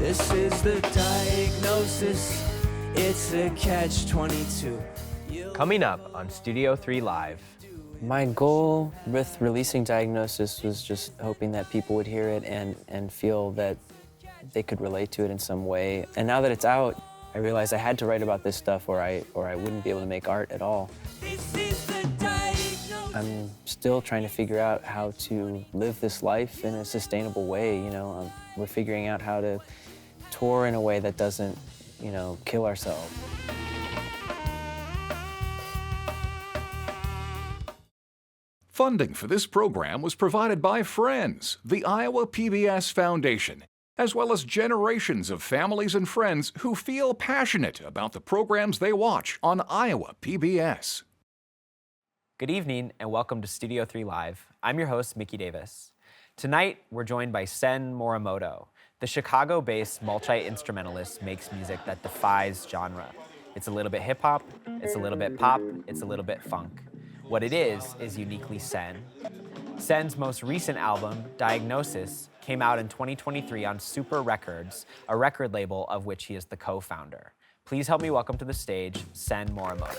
This is the diagnosis. It's a catch-22. Coming up on Studio 3 Live. My goal with releasing Diagnosis was just hoping that people would hear it and feel that they could relate to it in some way. And now that it's out, I realized I had to write about this stuff or I wouldn't be able to make art at all. I'm still trying to figure out how to live this life in a sustainable way, you know. We're figuring out how to tour in a way that doesn't, you know, kill ourselves. Funding for this program was provided by Friends, the Iowa PBS Foundation, as well as generations of families and friends who feel passionate about the programs they watch on Iowa PBS. Good evening and welcome to Studio 3 Live. I'm your host, Mickey Davis. Tonight, we're joined by Sen Morimoto. The Chicago-based multi-instrumentalist makes music that defies genre. It's a little bit hip-hop, it's a little bit pop, it's a little bit funk. What it is uniquely Sen. Sen's most recent album, Diagnosis, came out in 2023 on Super Records, a record label of which he is the co-founder. Please help me welcome to the stage, Sen Morimoto.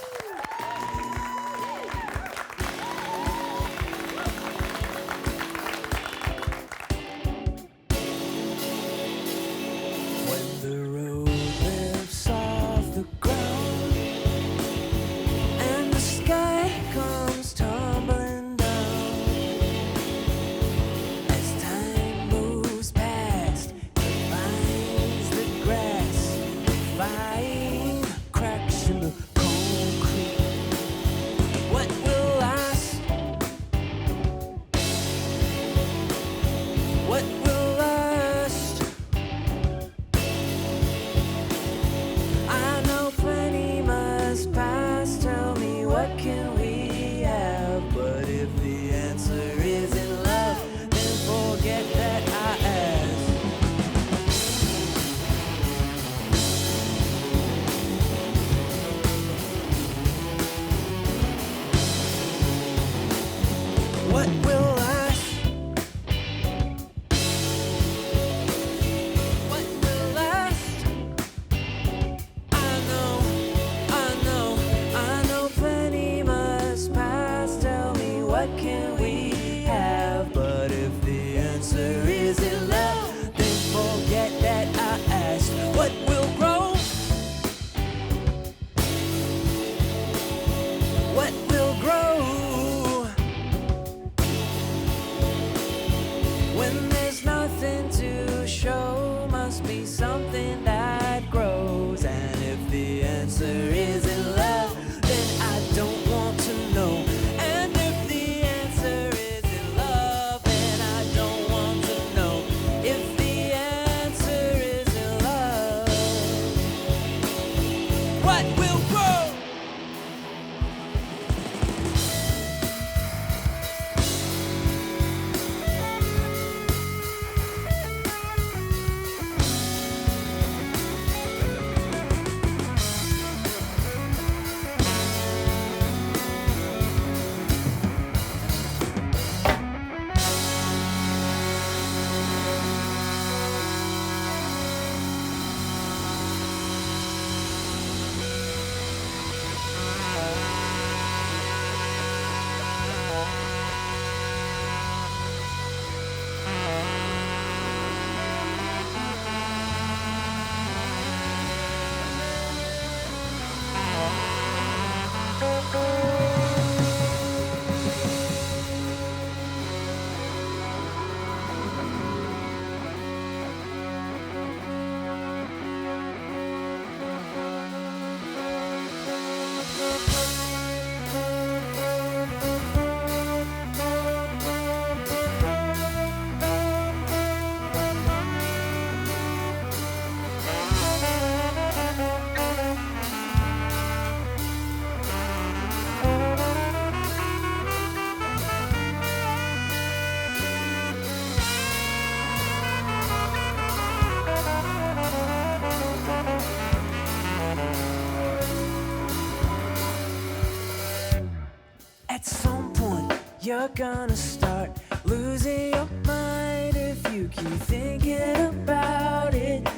You're gonna start losing your mind if you keep thinking about it.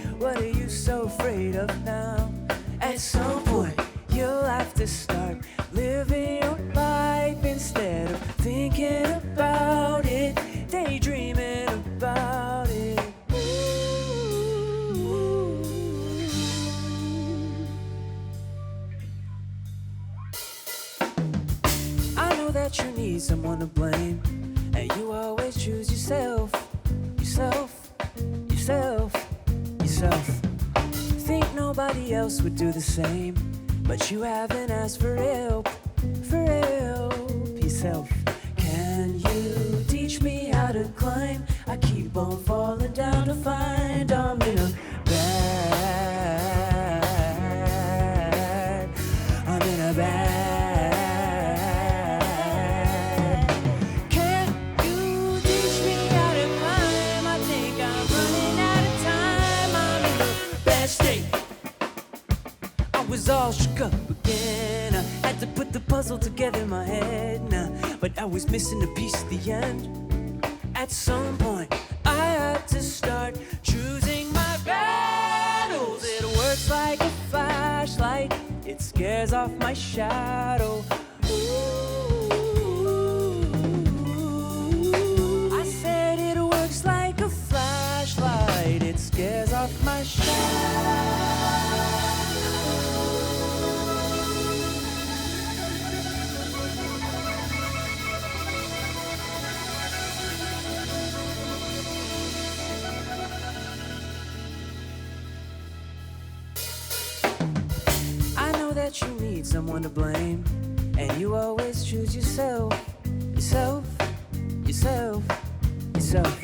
of now. At some point, you'll have to start living your life instead of thinking about it, daydreaming about it. I know that you need someone to blame, and you always choose yourself, yourself, yourself, yourself. Think nobody else would do the same, but you haven't asked for help yourself. Can you teach me how to climb? I keep on falling down to find I'm in a bad, I'm in a bad. Can you teach me how to climb? I think I'm running out of time. I'm in a bad state. I was all shook up again. I had to put the puzzle together in my head now, but I was missing a piece at the end. At some point, I had to start choosing my battles. It works like a flashlight. It scares off my shadow. Ooh. I said it works like a flashlight. It scares off my shadow. That you need someone to blame, and you always choose yourself, yourself, yourself, yourself.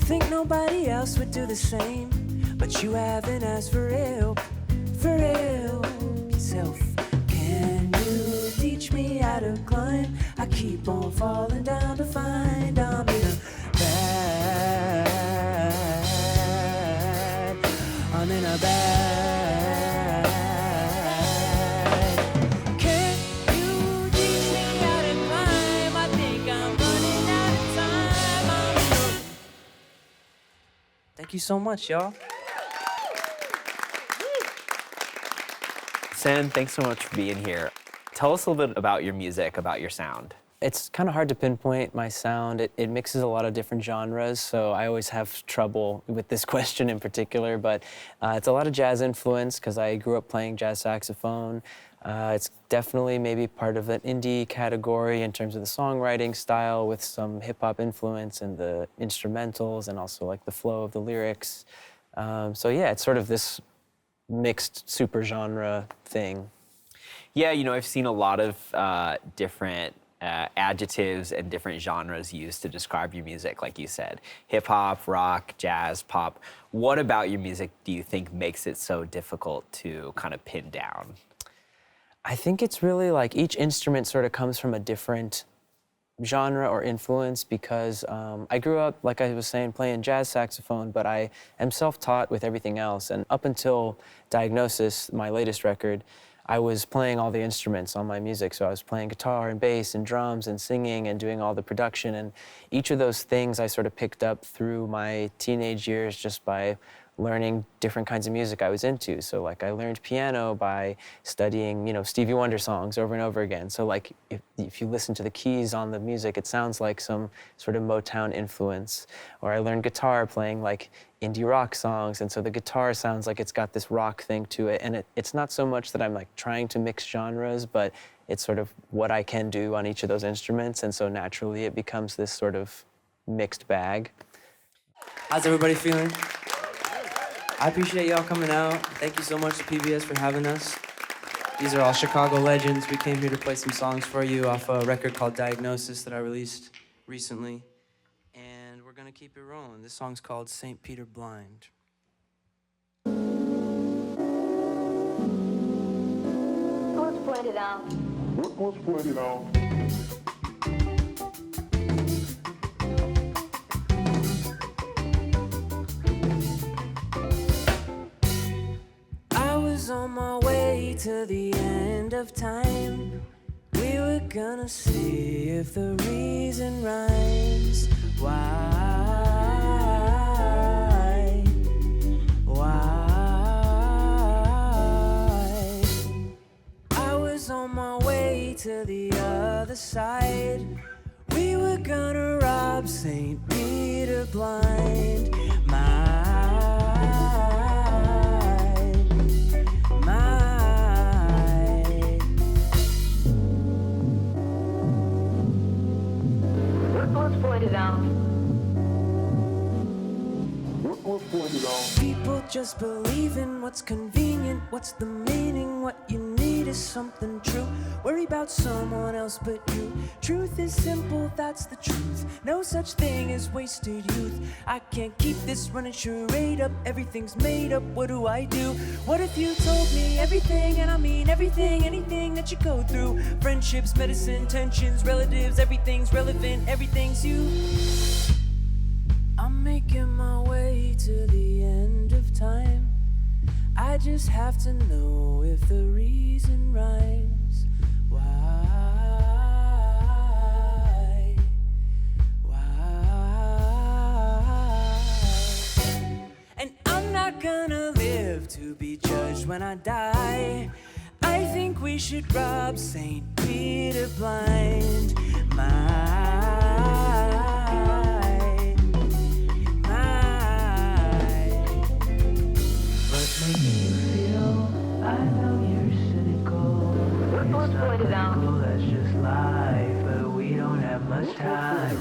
Think nobody else would do the same, but you haven't asked for help yourself. Can you teach me how to climb? I keep on falling down to find I'm in a bad, I'm in a bad. Thank you so much, y'all. Sen, thanks so much for being here. Tell us a little bit about your music, about your sound. It's kind of hard to pinpoint my sound. It mixes a lot of different genres, so I always have trouble with this question in particular, but it's a lot of jazz influence because I grew up playing jazz saxophone. It's definitely maybe part of an indie category in terms of the songwriting style with some hip-hop influence and the instrumentals and also like the flow of the lyrics. So yeah, it's sort of this mixed super genre thing. Yeah, you know, I've seen a lot of different adjectives and different genres used to describe your music, like you said. Hip-hop, rock, jazz, pop. What about your music do you think makes it so difficult to kind of pin down? I think it's really like each instrument sort of comes from a different genre or influence because I grew up, like I was saying, playing jazz saxophone, but I am self-taught with everything else. And up until Diagnosis, my latest record, I was playing all the instruments on my music. So I was playing guitar and bass and drums and singing and doing all the production. And each of those things I sort of picked up through my teenage years just by learning different kinds of music I was into. So like I learned piano by studying, you know, Stevie Wonder songs over and over again. So like if you listen to the keys on the music, it sounds like some sort of Motown influence. Or I learned guitar playing like indie rock songs, and so the guitar sounds like it's got this rock thing to it. And it's not so much that I'm like trying to mix genres, but it's sort of what I can do on each of those instruments. And so naturally it becomes this sort of mixed bag. How's everybody feeling? I appreciate y'all coming out. Thank you so much to PBS for having us. These are all Chicago legends. We came here to play some songs for you off a record called Diagnosis that I released recently. And we're gonna keep it rolling. This song's called St. Peter Blind. Let's point it out. Let's point it out. On my way to the end of time, we were gonna see if the reason rhymes. Why? to the other side. We were gonna rob St. Peter blind. Let's point it out. Let's point it out. People just believe in what's convenient. What's the meaning? What you need is something true. Worry about someone else but you. Truth is simple, that's the truth. No such thing as wasted youth. I can't keep this running charade up. Everything's made up, what do I do? What if you told me everything, and I mean everything, anything that you go through? Friendships, medicine, tensions, relatives, everything's relevant, everything's you. I'm making my way to the end of time. I just have to know if the reason rhymes. Why? And I'm not gonna live to be judged when I die. I think we should rob St. Peter blind. Let's point it out.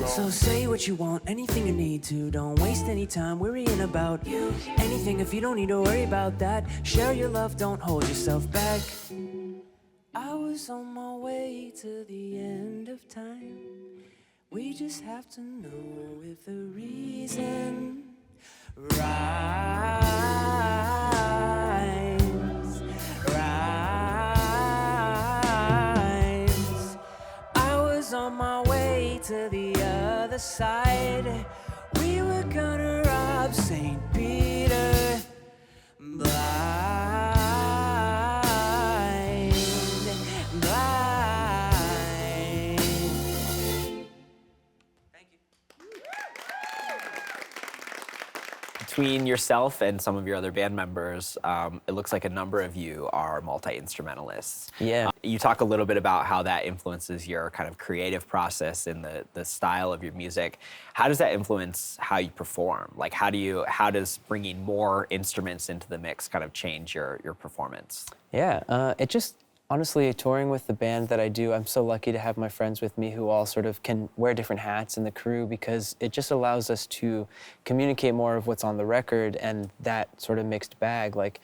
So say what you want, anything you need to. Don't waste any time worrying about anything if you don't need to worry about that. Share your love, don't hold yourself back. I was on my way to the end of time. We just have to know if the reason rhymes. I was on my way to the other side. We were gonna rob St. Peter blind. Between yourself and some of your other band members, it looks like a number of you are multi-instrumentalists. Yeah. You talk a little bit about how that influences your kind of creative process and the style of your music. How does that influence how you perform? Like, how does bringing more instruments into the mix kind of change your performance? Yeah, it just, honestly, touring with the band that I do, I'm so lucky to have my friends with me who all sort of can wear different hats in the crew, because it just allows us to communicate more of what's on the record and that sort of mixed bag. Like,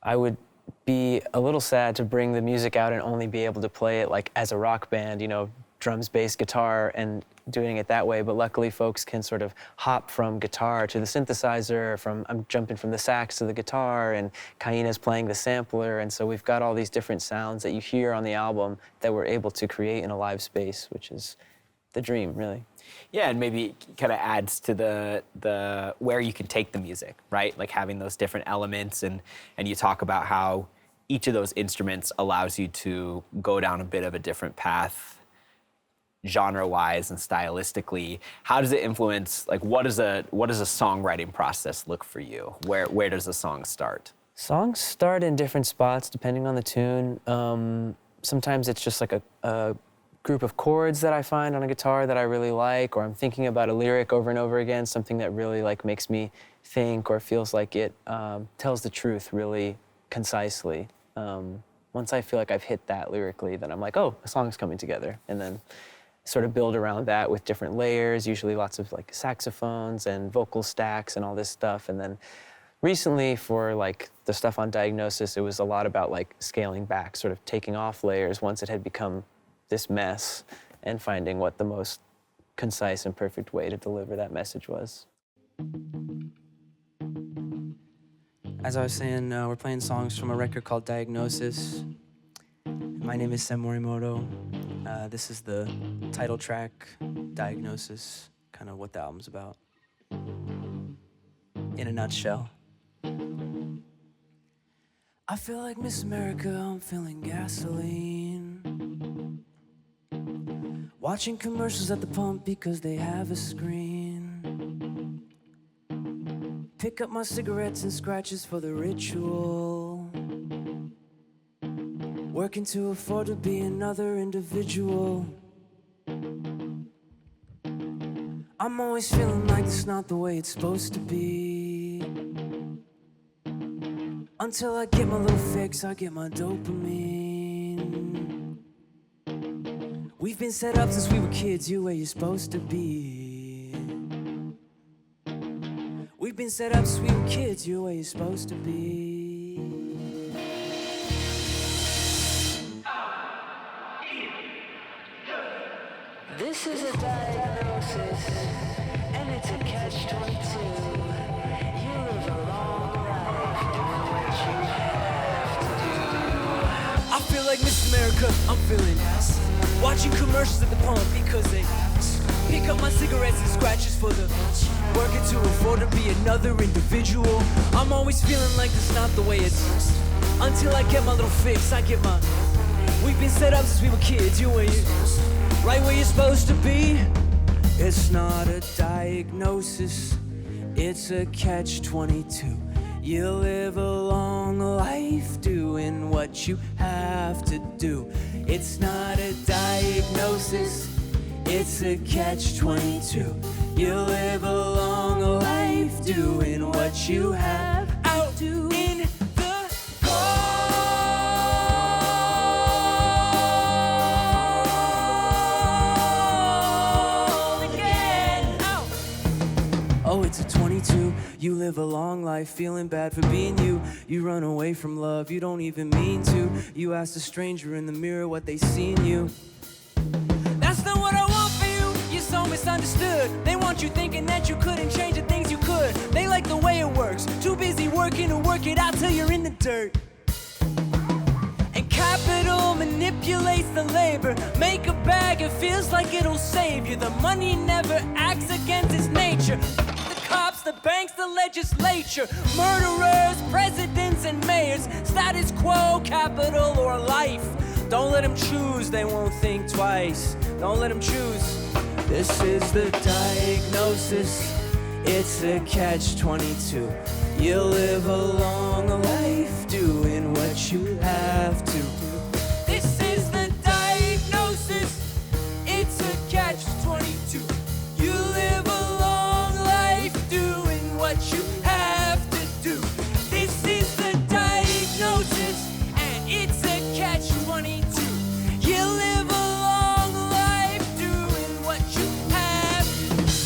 I would be a little sad to bring the music out and only be able to play it like as a rock band, you know, drums, bass, guitar, and doing it that way. But luckily folks can sort of hop from guitar to the synthesizer, I'm jumping from the sax to the guitar, and Kaina's playing the sampler. And so we've got all these different sounds that you hear on the album that we're able to create in a live space, which is the dream, really. Yeah, and maybe kind of adds to the where you can take the music, right? Like having those different elements, and you talk about how each of those instruments allows you to go down a bit of a different path, genre-wise and stylistically. How does it influence, like, what does a songwriting process look for you? Where does a song start? Songs start in different spots depending on the tune. Sometimes it's just like a group of chords that I find on a guitar that I really like, or I'm thinking about a lyric over and over again, something that really like makes me think or feels like it tells the truth really concisely. Once I feel like I've hit that lyrically, then I'm like, oh, a song's coming together. And then sort of build around that with different layers, usually lots of like saxophones and vocal stacks and all this stuff. And then recently for like the stuff on Diagnosis, it was a lot about like scaling back, sort of taking off layers once it had become this mess, and finding what the most concise and perfect way to deliver that message was. As I was saying, we're playing songs from a record called Diagnosis. My name is Sen Morimoto. This is the title track, Diagnosis, kind of what the album's about. In a nutshell. I feel like Miss America, I'm feeling gasoline. Watching commercials at the pump because they have a screen. Pick up my cigarettes and scratches for the ritual. working to afford to be another individual. I'm always feeling like it's not the way it's supposed to be. Until I get my little fix, I get my dopamine. We've been set up since we were kids, you where you're supposed to be. We've been set up since we were kids, you're where you're supposed to be. This is a diagnosis, and it's a catch-22. You live a long life doing what you have to do. I feel like Miss America, I'm feeling ass. Watching commercials at the pump because they pick up my cigarettes and scratches for the working to afford to be another individual. I'm always feeling like it's not the way it's until I get my little fix, I get my. We've been set up since we were kids, you and you. Right where you're supposed to be. It's not a diagnosis, it's a catch-22. You live a long life doing what you have to do. It's not a diagnosis, it's a catch-22. You live a long life doing what you have out in the oh, it's a 22. You live a long life feeling bad for being you. You run away from love, you don't even mean to. You ask a stranger in the mirror what they see in you. That's not what I want for you. You're so misunderstood. They want you thinking that you couldn't change the things you could. They like the way it works. Too busy working to work it out till you're in the dirt. And capital manipulates the labor. Make a bag, it feels like it'll save you. The money never acts against its nature. Cops, the banks, the legislature, murderers, presidents and mayors, status quo, capital or life. Don't let them choose, they won't think twice. Don't let them choose. This is the diagnosis, it's a catch-22. You live a long life doing what you have to do. This is the diagnosis, it's a catch-22. You live a long life doing what you have to do. This is the diagnosis, and it's a catch-22. You live a long life doing what you have to do.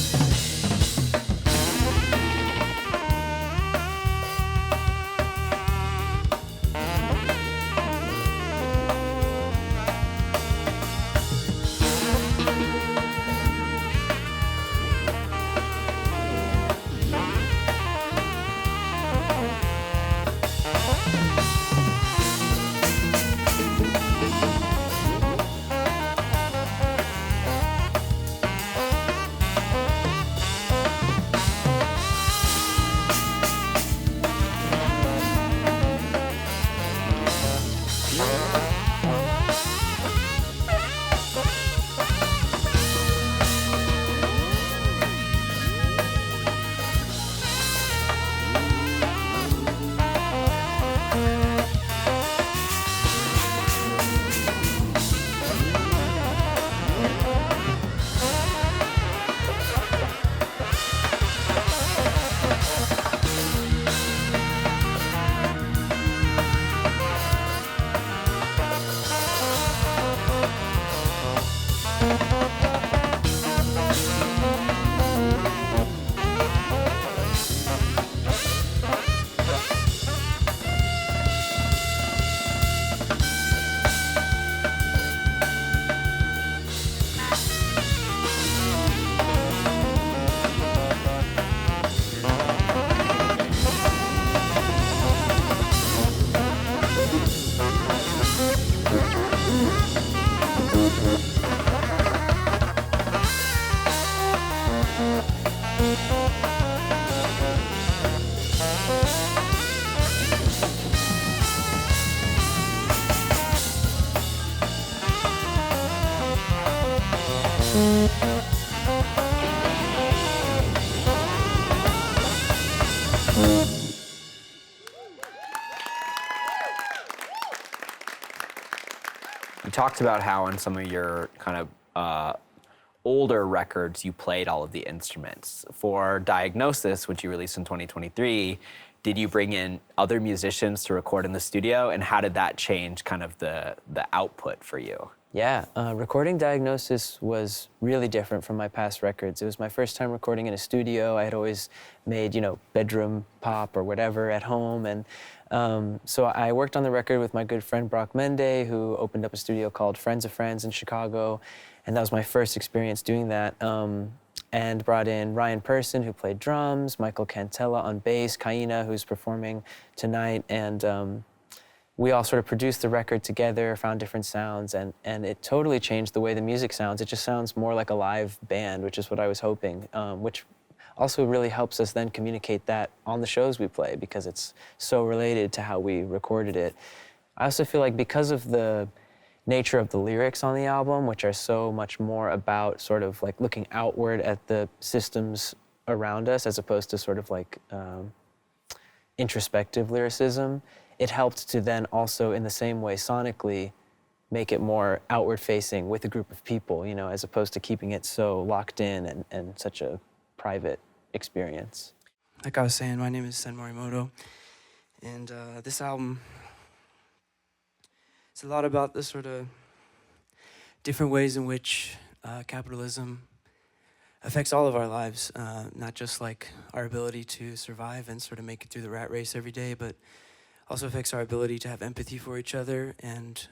You talked about how on some of your kind of older records you played all of the instruments. For Diagnosis, which you released in 2023, did you bring in other musicians to record in the studio, and how did that change kind of the output for you? Yeah, recording Diagnosis was really different from my past records. It was my first time recording in a studio. I had always made, bedroom pop or whatever at home. And so I worked on the record with my good friend Brock Mende, who opened up a studio called Friends of Friends in Chicago. And that was my first experience doing that. And brought in Ryan Person, who played drums, Michael Cantella on bass, Kaina, who's performing tonight. And we all sort of produced the record together, found different sounds, and it totally changed the way the music sounds. It just sounds more like a live band, which is what I was hoping, which also really helps us then communicate that on the shows we play, because it's so related to how we recorded it. I also feel like because of the nature of the lyrics on the album, which are so much more about sort of like looking outward at the systems around us as opposed to sort of like introspective lyricism, it helped to then also, in the same way, sonically, make it more outward-facing with a group of people, as opposed to keeping it so locked in and such a private experience. Like I was saying, my name is Sen Morimoto, and this album, it's a lot about the sort of different ways in which capitalism affects all of our lives, not just like our ability to survive and sort of make it through the rat race every day, but also affects our ability to have empathy for each other and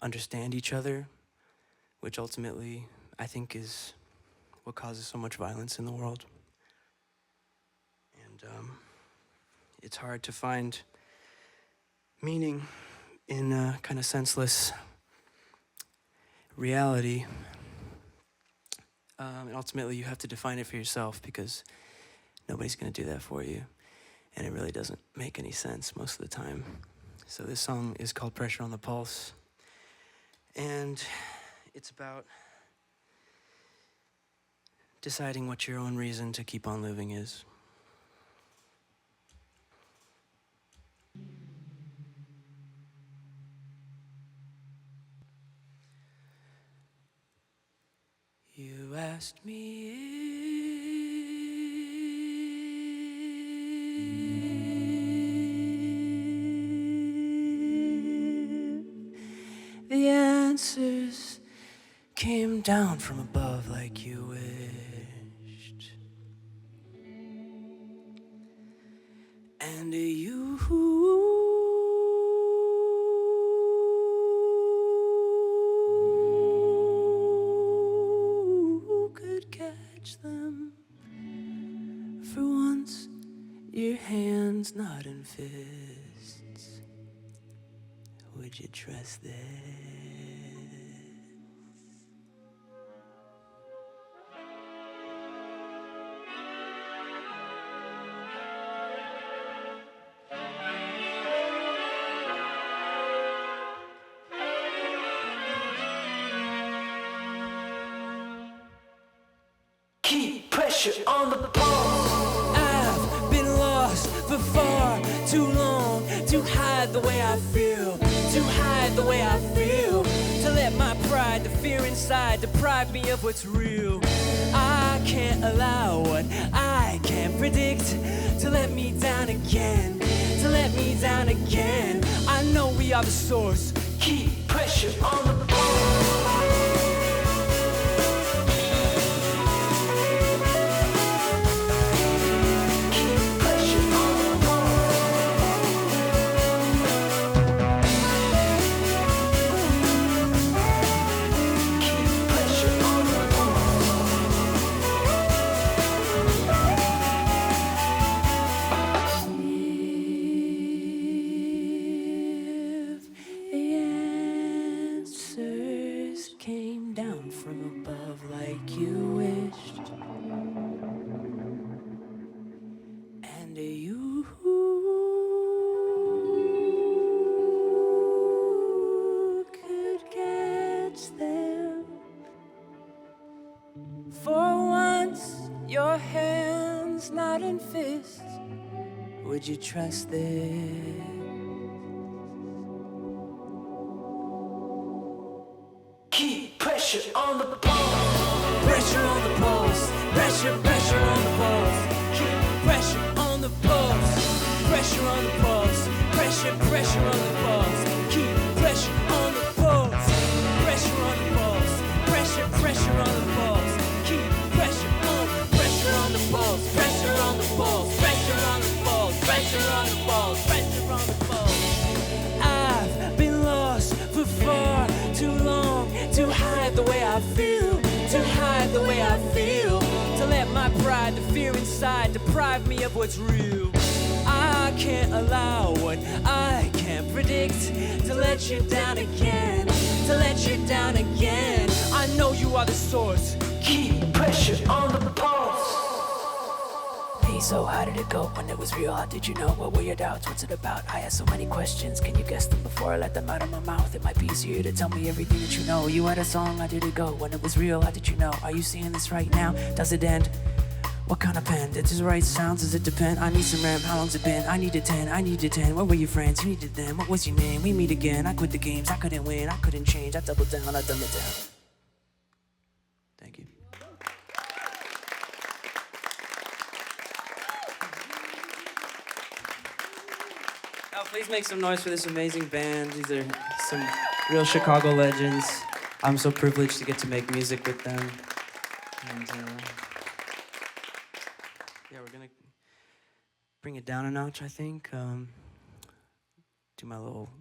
understand each other, which ultimately I think is what causes so much violence in the world. And it's hard to find meaning in a kind of senseless reality. And ultimately you have to define it for yourself, because nobody's gonna do that for you. And it really doesn't make any sense most of the time. So this song is called Pressure on the Pulse. And it's about deciding what your own reason to keep on living is. You asked me if the answers came down from above like you wished, and you could catch them. For once, your hands not in fists. Would you trust that? Keep pressure on the pulse. I've been lost for far too long, to hide the way I feel, to hide the way I feel, to let my pride, the fear inside, deprive me of what's real. I can't allow what I can't predict to let me down again, to let me down again. I know we are the source. Keep pressure on the pulse. Your hands not in fists. Would you trust them? keep pressure on the pulse. Pressure on the pulse. Pressure on the pulse. Keep pressure on the pulse. Pressure on the pulse. Pressure on the pulse. Keep pressure on the pulse. Pressure on the pulse. Pressure on the pulse. Keep pressure on the pulse. Pressure on the pulse. Pressure on the pulse. Pressure on the pulse. Pressure on the pulse. I've been lost for far too long to hide the way I feel. To hide the way I feel. To let my pride, the fear inside, deprive me of what's real. I can't allow what I can't predict to let you down again, to let you down again. I know you are the source. Keep pressure on the pulse. Hey, so how did it go when it was real? How did you know? What were your doubts? What's it about? I had so many questions. Can you guess them before I let them out of my mouth? It might be easier to tell me everything that you know. You had a song, how did it go? When it was real, how did you know? Are you seeing this right now? Does it end? What kind of pen? Does it write sounds? Does it depend? I need some RAM. How long's it been? I needed 10. I needed 10. Where were your friends? You needed them. What was your name? We meet again. I quit the games. I couldn't win. I couldn't change. I doubled down. I dumbed it down. Thank you. Oh, please make some noise for this amazing band. These are some real Chicago legends. I'm so privileged to get to make music with them. And, yeah, we're gonna bring it down a notch, I think. Do my little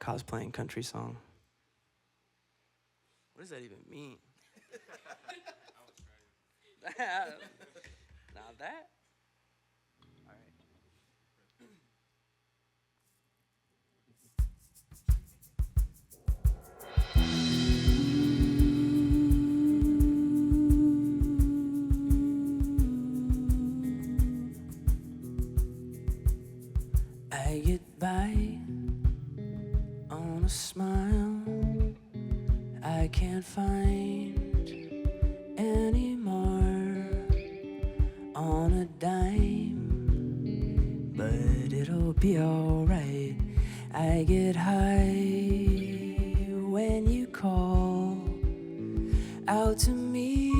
cosplaying country song. What does that even mean? Now that? All right. I get by on a smile I can't find anymore, on a dime, but it'll be alright. I get high when you call out to me,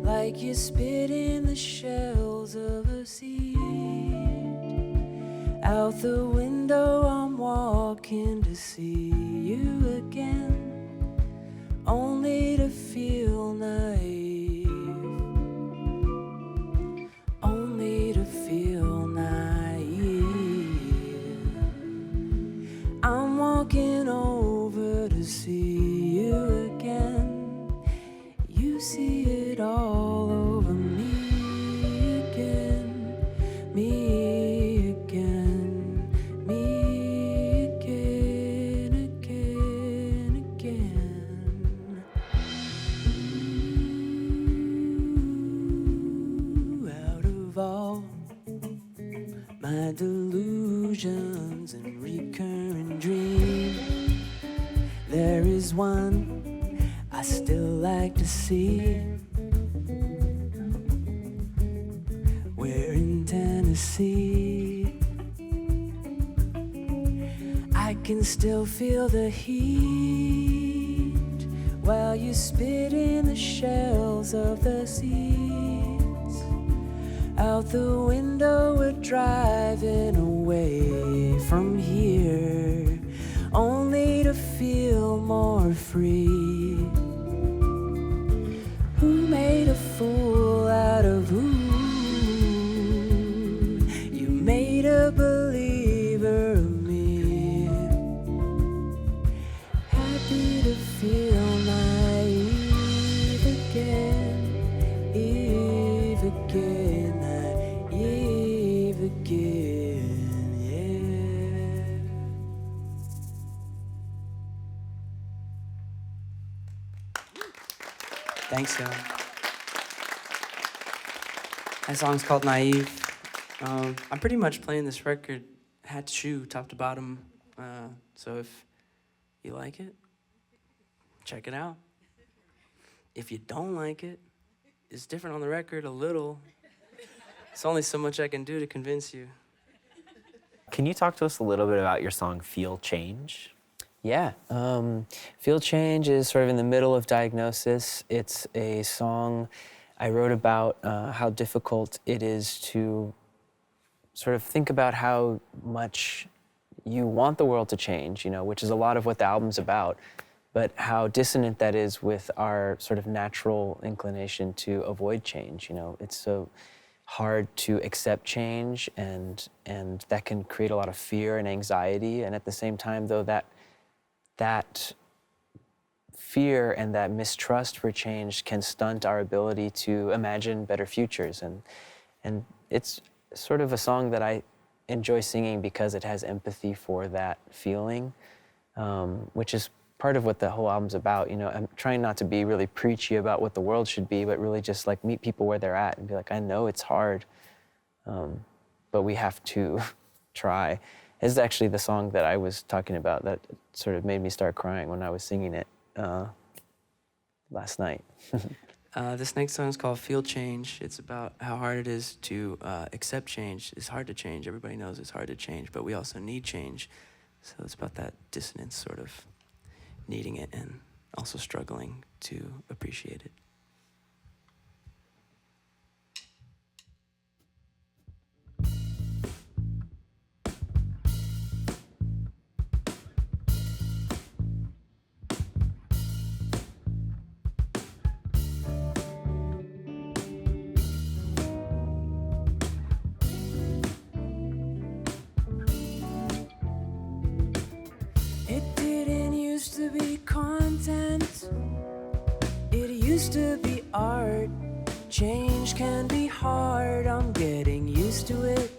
like you spit in the shells of a seed. Out the window I'm walking to see you again, only to feel naive, only to feel naive. I'm walking over to see you again, you see it all over me again, me. My delusions and recurring dreams, there is one I still like to see. We're in Tennessee. I can still feel the heat while you spit in the shells of the seeds. Out the window we're driving away from here, only to feel more free. Who made a fool out of who? You made a believer of me. Happy to feel naive again, Eve again. Again, yeah. Thanks, y'all. That song's called Naive. I'm pretty much playing this record hat to shoe, top to bottom. So if you like it, check it out. If you don't like it, it's different on the record a little. It's only so much I can do to convince you. Can you talk to us a little bit about your song Feel Change? Yeah, Feel Change is sort of in the middle of Diagnosis. It's a song I wrote about how difficult it is to sort of think about how much you want the world to change, you know, which is a lot of what the album's about, but how dissonant that is with our sort of natural inclination to avoid change, you know. It's so hard to accept change, and that can create a lot of fear and anxiety, and at the same time, though, that fear and that mistrust for change can stunt our ability to imagine better futures. And it's sort of a song that I enjoy singing because it has empathy for that feeling, which is part of what the whole album's about. You know, I'm trying not to be really preachy about what the world should be, but really just like meet people where they're at and be like, I know it's hard, but we have to try. This is actually the song that I was talking about that sort of made me start crying when I was singing it last night. This next song is called Feel Change. It's about how hard it is to accept change. It's hard to change. Everybody knows it's hard to change, but we also need change. So it's about that dissonance, sort of needing it and also struggling to appreciate it. It didn't used to be content. It used to be art. Change can be hard. I'm getting used to it.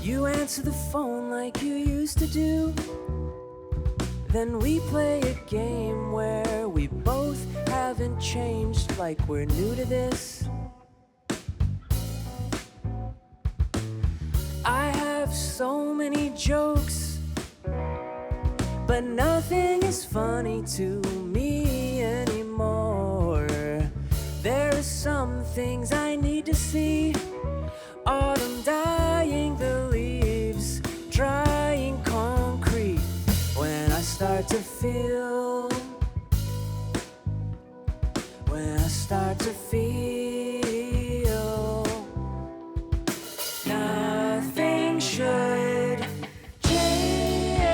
You answer the phone like you used to do. Then we play a game where we both haven't changed, like we're new to this. I have so many jokes, but nothing is funny to me anymore. There are some things I need to see. Autumn dying the leaves, drying concrete. When I start to feel, when I start to feel, nothing should change,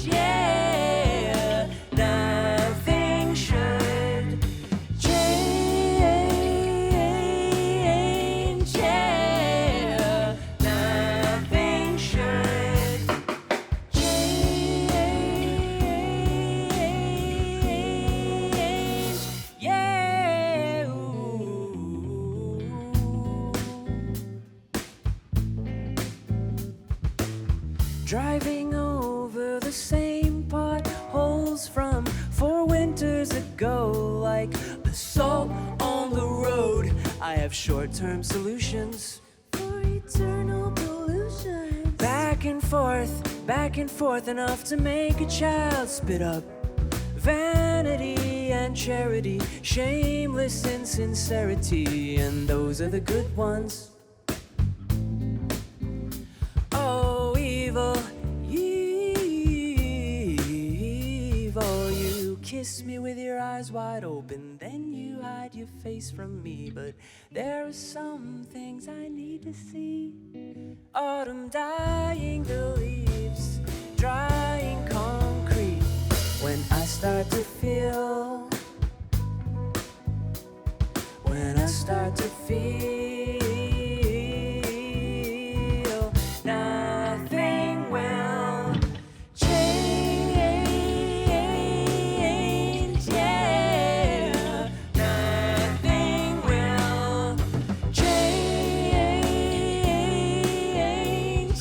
yeah. Nothing should change, yeah. Nothing should change, yeah. Ooh. Driving over the same potholes from 4 winters ago, like the salt on the road. I have short-term solutions for eternal pollution. Back and forth, enough to make a child spit up. Vanity and charity, shameless insincerity, and those are the good ones. Oh, evil, evil, you kiss me with your eyes wide open, then you hide your face from me. But there are some things I need to see. Autumn dying the leaves, drying concrete. When I start to feel, when I start to feel, nothing will change, yeah. Nothing will change,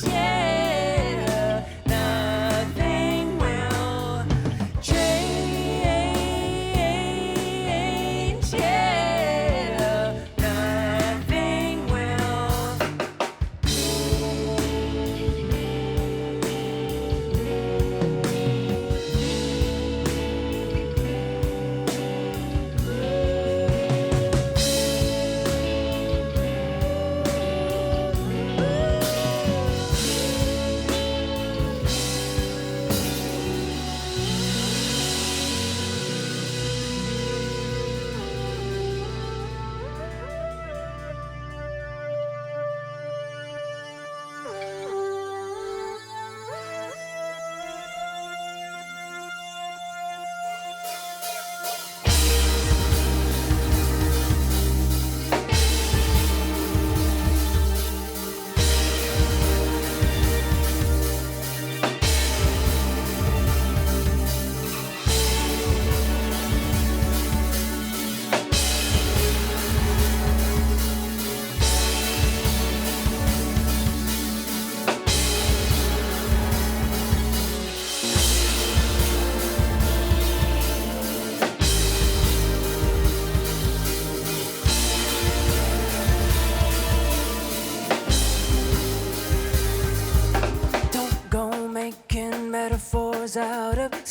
yeah. Nothing will change, yeah. Nothing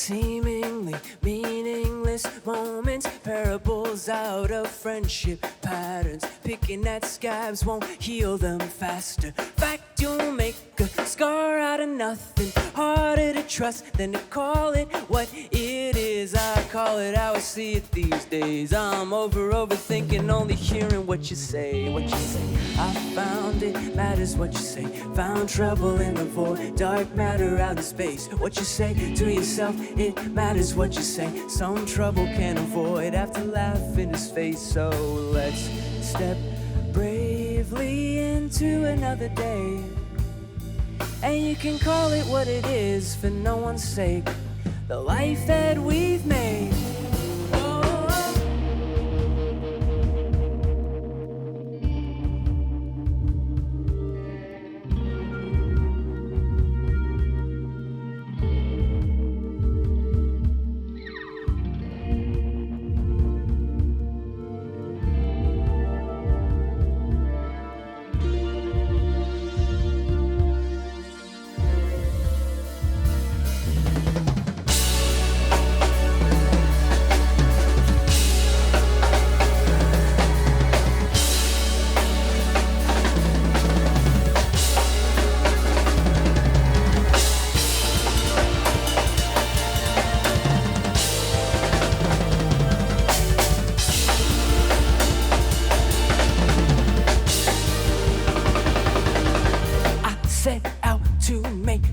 seemingly meaningless moments, parables out of friendship patterns. Picking at scabs won't heal them faster. Fact, you'll make a scar out of nothing. Harder to trust than to call it what it is. I call it how I see it these days. I'm overthinking, only hearing what you say. What you say, I found it matters what you say. Found trouble in the void, dark matter out in space. What you say to yourself, it matters what you say. Some trouble can't avoid, have to laugh in his face. So let's step bravely into another day. And you can call it what it is for no one's sake. The life that we've made.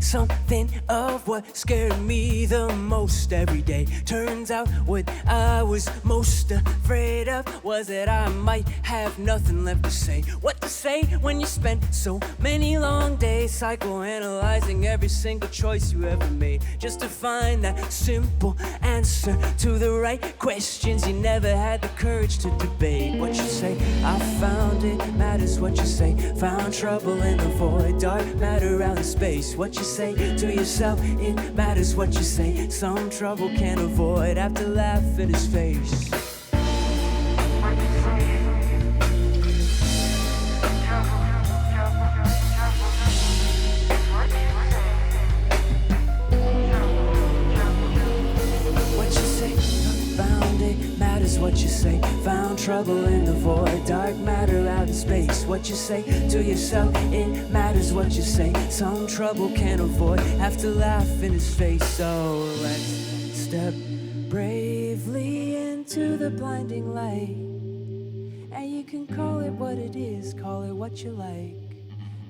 Something of what scared me the most every day. Turns out what I was most afraid of was that I might have nothing left to say. What to say when you spend so many long days psychoanalyzing every single choice you ever made, just to find that simple answer to the right questions you never had the courage to debate. What you say, I found it matters what you say. Found trouble in the void, dark matter out in space. What you say to yourself, it matters what you say. Some trouble can't avoid, have to laugh in his face. What you say, found trouble in the void, dark matter out in space. What you say to yourself, it matters what you say. Some trouble can't avoid, have to laugh in his face. So let's step bravely into the blinding light. And you can call it what it is, call it what you like.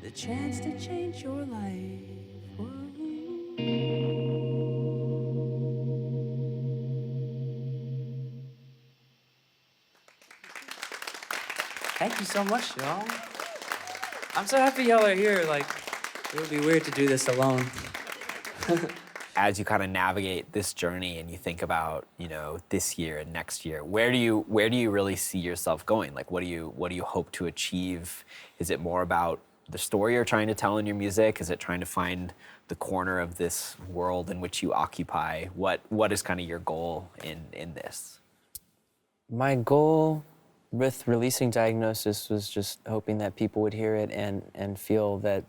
The chance to change your life. Thank you so much, y'all. I'm so happy y'all are here. Like, it would be weird to do this alone. As you kind of navigate this journey and you think about, this year and next year, where do you really see yourself going? Like, what do you hope to achieve? Is it more about the story you're trying to tell in your music? Is it trying to find the corner of this world in which you occupy? What is kind of your goal in this? My goal with releasing Diagnosis was just hoping that people would hear it and feel that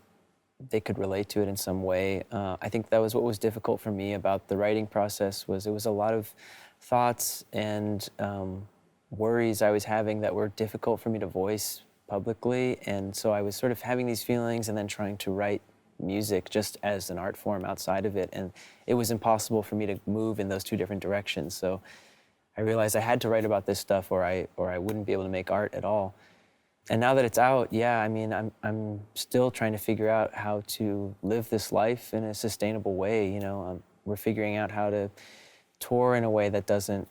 they could relate to it in some way. I think that was what was difficult for me about the writing process. Was it was a lot of thoughts and worries I was having that were difficult for me to voice publicly, and so I was sort of having these feelings and then trying to write music just as an art form outside of it, and it was impossible for me to move in those two different directions. So I realized I had to write about this stuff or I wouldn't be able to make art at all. And now that it's out, yeah, I mean, I'm still trying to figure out how to live this life in a sustainable way. We're figuring out how to tour in a way that doesn't,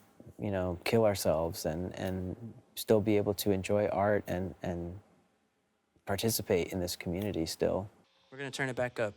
kill ourselves and still be able to enjoy art and participate in this community still. We're gonna turn it back up.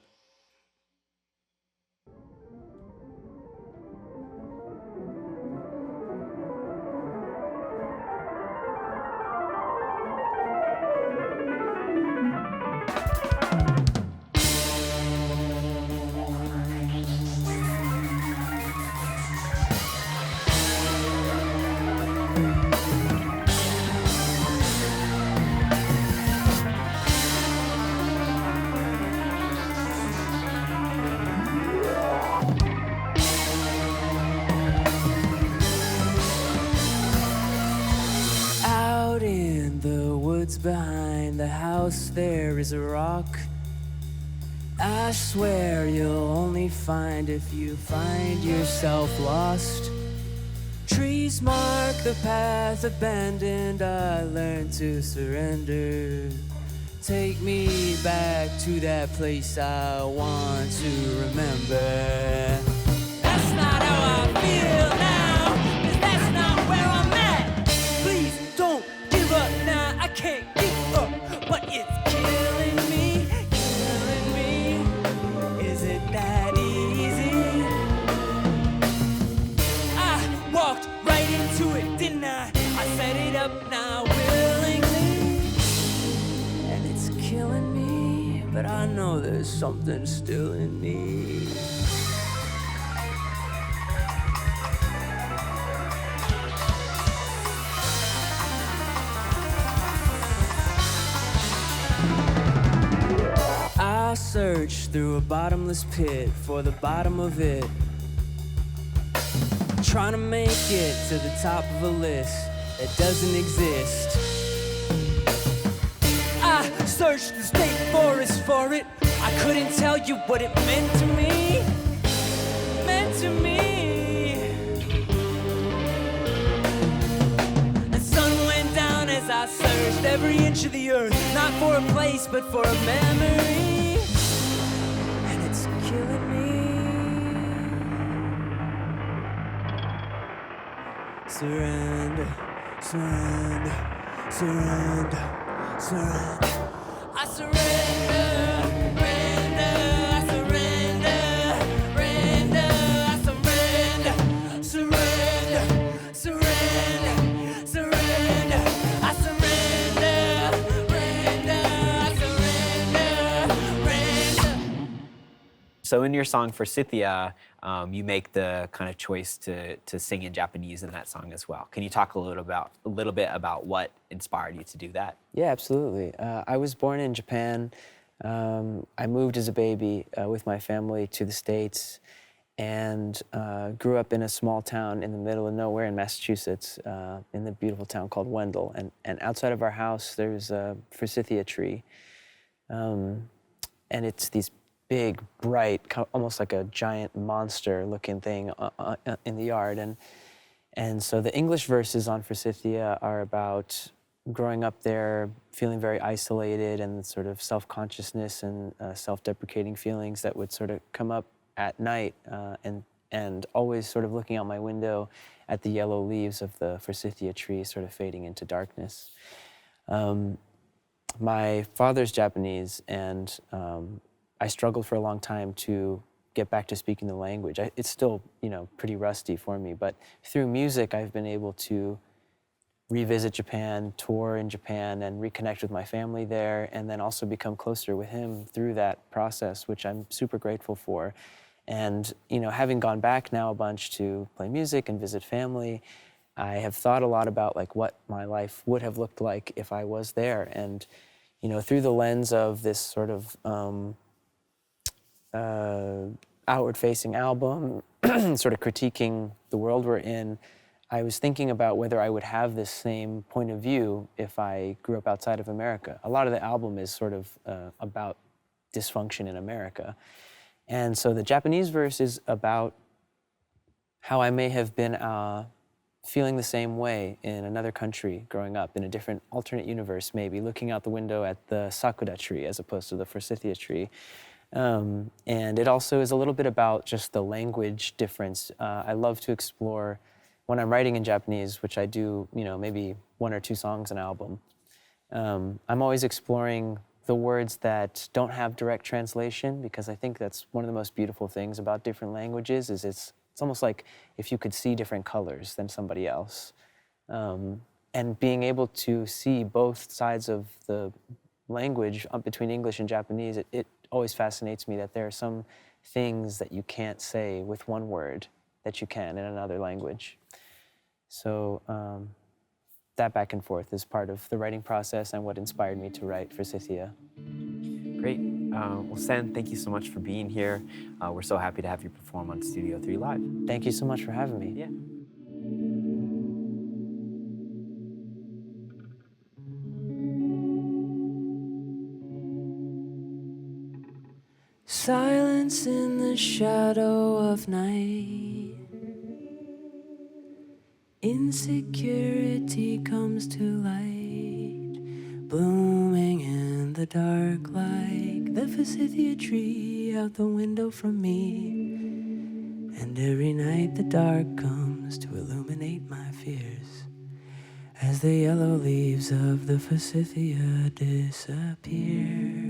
woods behind the house there is a rock I swear you'll only find if you find yourself lost. Trees mark the path abandoned, I learned to surrender. Take me back to that place I want to remember. That's not how I feel now, 'cause that's not where I'm at. Please don't give up now, I can't give up, but it's killing me, killing me. Is it that easy? I walked right into it, didn't I? I set it up now willingly, and it's killing me, but I know there's something still in me. I searched through a bottomless pit for the bottom of it, trying to make it to the top of a list that doesn't exist. I searched the state forest for it, I couldn't tell you what it meant to me, meant to me. The sun went down as I searched every inch of the earth, not for a place but for a memory, and it's killing me. Surrender, surrender, surrender, surrender. I surrender, surrender, I surrender, surrender, I surrender, surrender, surrender, surrender. I surrender, surrender, I surrender, surrender. So in your song Forsythia, you make the kind of choice to sing in Japanese in that song as well. Can you talk a little bit about what inspired you to do that? Yeah, absolutely. I was born in Japan. I moved as a baby with my family to the States and grew up in a small town in the middle of nowhere in Massachusetts, in the beautiful town called Wendell. And outside of our house, there's a forsythia tree. And it's these big, bright, almost like a giant monster-looking thing in the yard. And so the English verses on Forsythia are about growing up there, feeling very isolated, and sort of self-consciousness and self-deprecating feelings that would sort of come up at night, and always sort of looking out my window at the yellow leaves of the Forsythia tree sort of fading into darkness. My father's Japanese, and I struggled for a long time to get back to speaking the language. It's still, pretty rusty for me, but through music, I've been able to revisit Japan, tour in Japan, and reconnect with my family there, and then also become closer with him through that process, which I'm super grateful for. And, having gone back now a bunch to play music and visit family, I have thought a lot about what my life would have looked like if I was there. And, through the lens of this sort of outward-facing album, sort of critiquing the world we're in, I was thinking about whether I would have this same point of view if I grew up outside of America. A lot of the album is sort of about dysfunction in America. And so the Japanese verse is about how I may have been feeling the same way in another country growing up, in a different alternate universe maybe, looking out the window at the sakura tree as opposed to the forsythia tree. And it also is a little bit about just the language difference. I love to explore, when I'm writing in Japanese, which I do, maybe 1 or 2 songs an album, I'm always exploring the words that don't have direct translation, because I think that's one of the most beautiful things about different languages, is it's almost like if you could see different colors than somebody else. And being able to see both sides of the language between English and Japanese, it always fascinates me that there are some things that you can't say with one word that you can in another language. So that back and forth is part of the writing process and what inspired me to write Forsythia. Great. Well, Sen, thank you so much for being here. We're so happy to have you perform on Studio 3 Live. Thank you so much for having me. Yeah. Silence in the shadow of night. Insecurity comes to light, blooming in the dark like the forsythia tree out the window from me. And every night the dark comes to illuminate my fears as the yellow leaves of the forsythia disappear.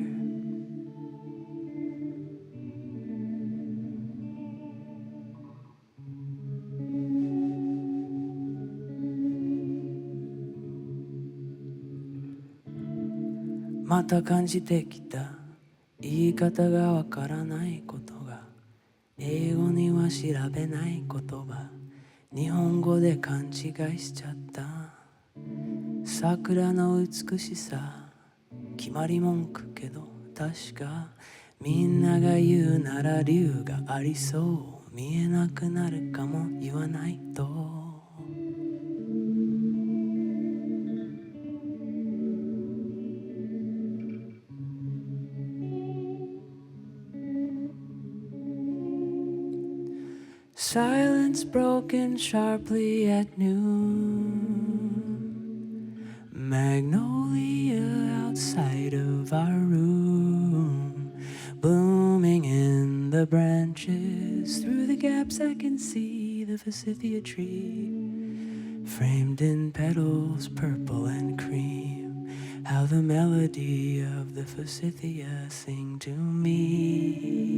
Mata 感じてきた言い方がわからないことが英語には調べない言葉日本語で勘違いしちゃった桜の美しさ決まり文句けど確かみんなが言うなら理由がありそう見えなくなるかも言わないとSilence broken sharply at noon. Magnolia outside of our room. Blooming in the branches. Through the gaps I can see the forsythia tree. Framed in petals purple and cream. How the melody of the forsythia sing to me.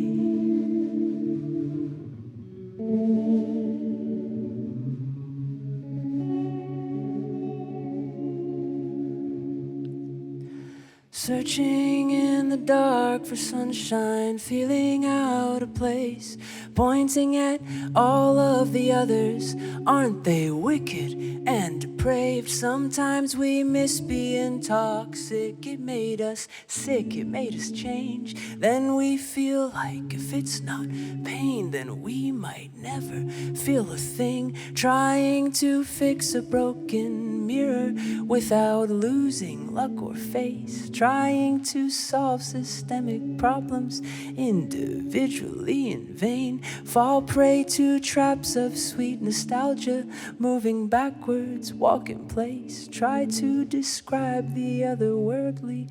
Searching in the dark for sunshine, feeling out of place, pointing at all of the others. Aren't they wicked and depraved? Sometimes we miss being toxic. It made us sick, it made us change. Then we feel like if it's not pain, then we might never feel a thing. Trying to fix a broken mirror without losing luck or face. Trying to solve systemic problems individually in vain. Fall prey to traps of sweet nostalgia. Moving backwards, walk in place. Try to describe the otherworldly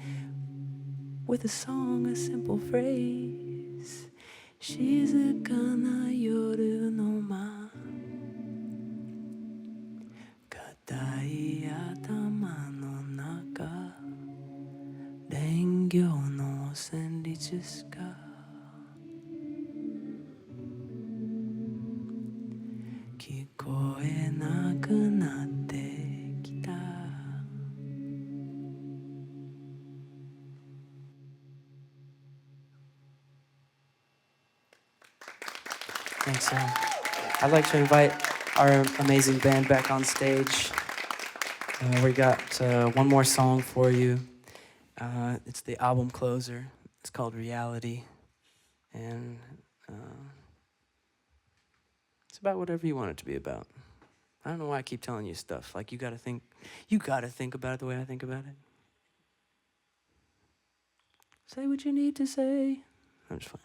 with a song, a simple phrase. Shizuka na yoru no ma Katai atama no naka Dengyo no senritsu ka Kikoe naku natte kita. Thanks, I'd like to invite our amazing band back on stage. We got one more song for you. It's the album closer. It's called Reality. And it's about whatever you want it to be about. I don't know why I keep telling you stuff. Like you gotta think about it the way I think about it. Say what you need to say. I'm just fine.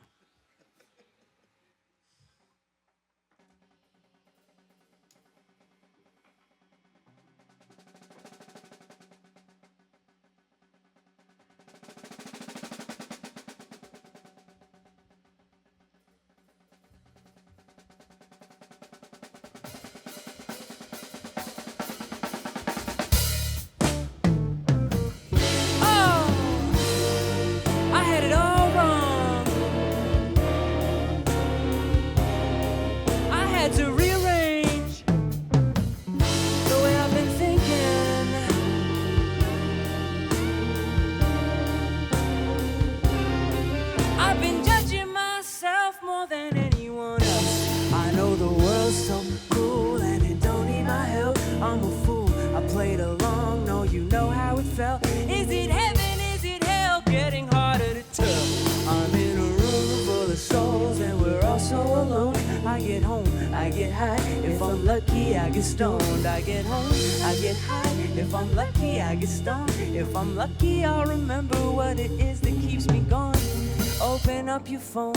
To rearrange the way I've been thinking. I've been judging myself more than anyone else. I know the world's so cruel and it don't need my help. I'm a fool, I played along, no, you know how it felt. Is it heaven, is it hell, getting harder to tell. I'm in a room full of souls and we're all so alone. I get home, I get high. If I'm lucky, I get stoned. I get home, I get high. If I'm lucky, I get stoned. If I'm lucky, I'll remember what it is that keeps me going. Open up your phone,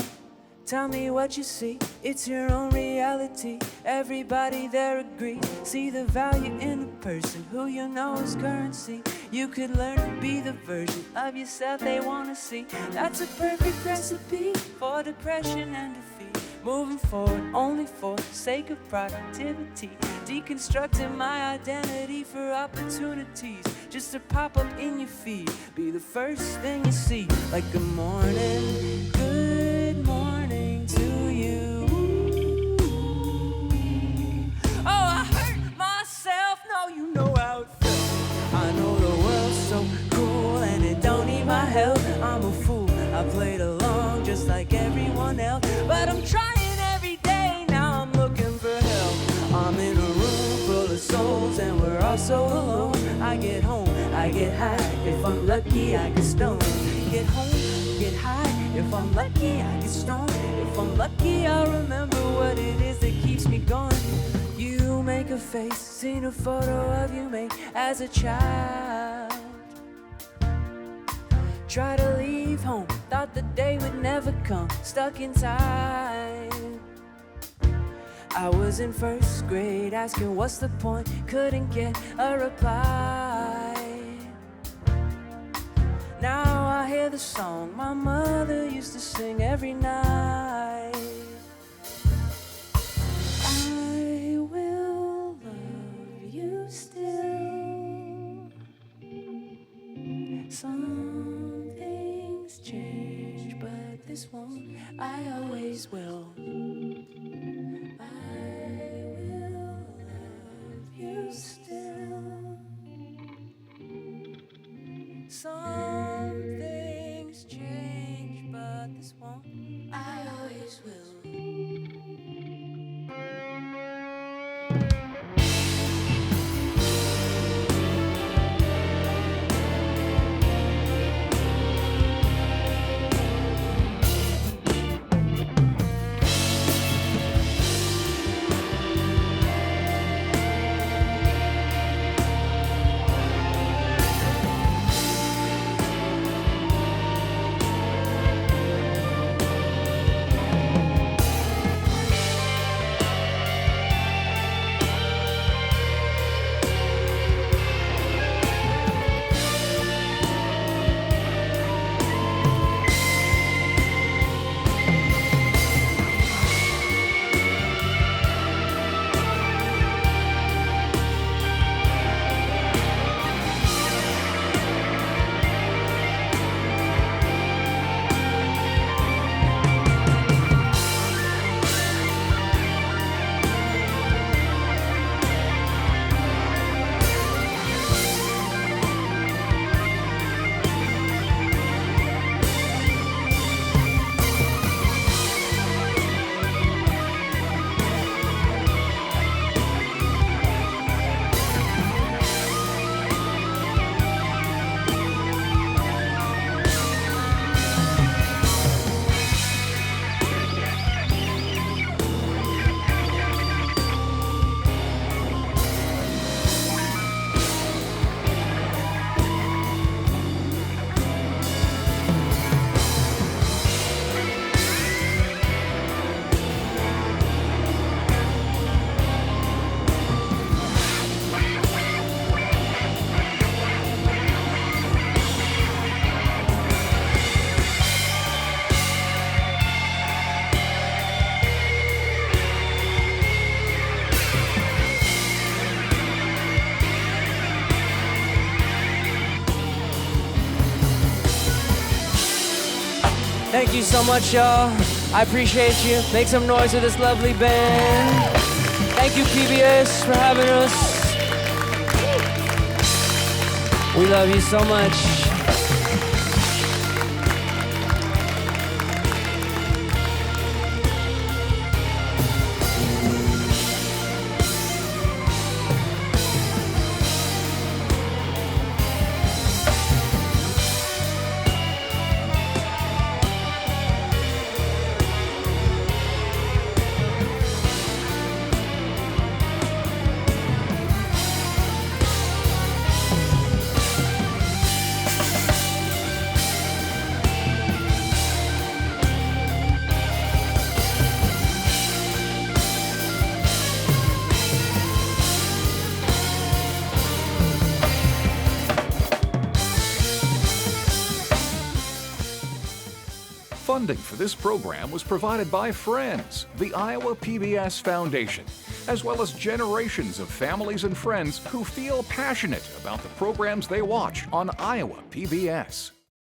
tell me what you see. It's your own reality, everybody there agrees. See the value in the person who you know is currency. You could learn to be the version of yourself they want to see. That's a perfect recipe for depression and defeat. Moving forward only for the sake of productivity. Deconstructing my identity for opportunities just to pop up in your feed. Be the first thing you see. Like good morning to you. Oh, I hurt myself, no, you know how it felt. I know the world's so cool and it don't need my help. I'm a fool, I played along just like everyone else. But I'm trying every day, now I'm looking for help. I'm in a room full of souls and we're all so alone. I get home, I get high, if I'm lucky I get stoned. Get home, get high, if I'm lucky I get stoned. If I'm lucky I'll remember what it is that keeps me going. You make a face, seen a photo of you made as a child. Try to leave home, thought the day would never come. Stuck in time. I was in first grade, asking what's the point. Couldn't get a reply. Now I hear the song my mother used to sing every night. I will love you still. Some things change, but this won't. I always will. I will love you still. Some things change, but this won't. I always will. Thank you so much, y'all. I appreciate you. Make some noise with this lovely band. Thank you, PBS, for having us. We love you so much. Funding for this program was provided by Friends, the Iowa PBS Foundation, as well as generations of families and friends who feel passionate about the programs they watch on Iowa PBS.